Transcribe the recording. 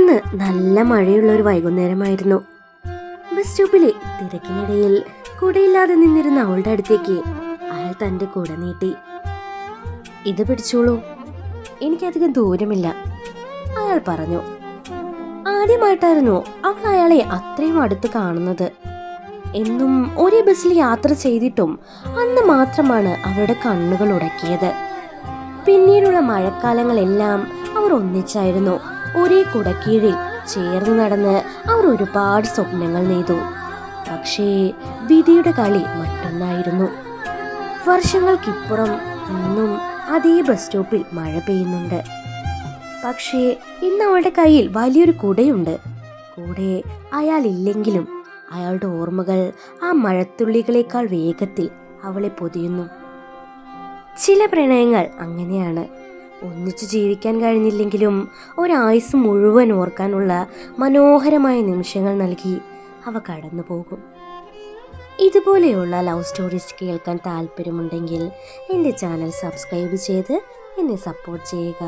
അന്ന് നല്ല മഴയുള്ള ഒരു വൈകുന്നേരമായിരുന്നു. ബസ് സ്റ്റോപ്പിലെ തിരക്കിനിടയിൽ കുടയില്ലാതെ നിന്നിരുന്ന അവളുടെ അടുത്തേക്ക് അയാൾ തന്റെ കുട നീട്ടി. ഇത് പിടിച്ചോളൂ, എനിക്കധികം ദൂരമില്ല, അയാൾ പറഞ്ഞു. ആദ്യമായിട്ടായിരുന്നു അവൾ അയാളെ അത്രയും അടുത്ത് കാണുന്നത്. എന്നും ഒരേ ബസ്സിൽ യാത്ര ചെയ്തിട്ടും അന്ന് മാത്രമാണ് അവരുടെ കണ്ണുകൾ ഉടക്കിയത്. പിന്നീടുള്ള മഴക്കാലങ്ങളെല്ലാം അവർ ഒന്നിച്ചായിരുന്നു. ഒരേ കുടക്കീഴിൽ ചേർന്ന് നടന്ന് അവർ ഒരുപാട് സ്വപ്നങ്ങൾ നെയ്തു. പക്ഷേ വിധിയുടെ കളി മറ്റൊന്നായിരുന്നു. വർഷങ്ങൾക്കിപ്പുറം ഇന്നും അതേ ബസ് സ്റ്റോപ്പിൽ മഴ പെയ്യുന്നുണ്ട്. പക്ഷേ ഇന്ന് അവളുടെ കയ്യിൽ വലിയൊരു കുടയുണ്ട്. കൂടെ അയാളില്ലെങ്കിലും അയാളുടെ ഓർമ്മകൾ ആ മഴത്തുള്ളികളേക്കാൾ വേഗത്തിൽ അവളെ പൊതിയുന്നു. ചില പ്രണയങ്ങൾ അങ്ങനെയാണ്. ഒന്നിച്ചു ജീവിക്കാൻ കഴിഞ്ഞില്ലെങ്കിലും ഒരായുസ് മുഴുവൻ ഓർക്കാനുള്ള മനോഹരമായ നിമിഷങ്ങൾ നൽകി അവ കടന്നു പോകും. ഇതുപോലെയുള്ള ലവ് സ്റ്റോറീസ് കേൾക്കാൻ താല്പര്യമുണ്ടെങ്കിൽ എൻ്റെ ചാനൽ സബ്സ്ക്രൈബ് ചെയ്ത് എന്നെ സപ്പോർട്ട് ചെയ്യുക.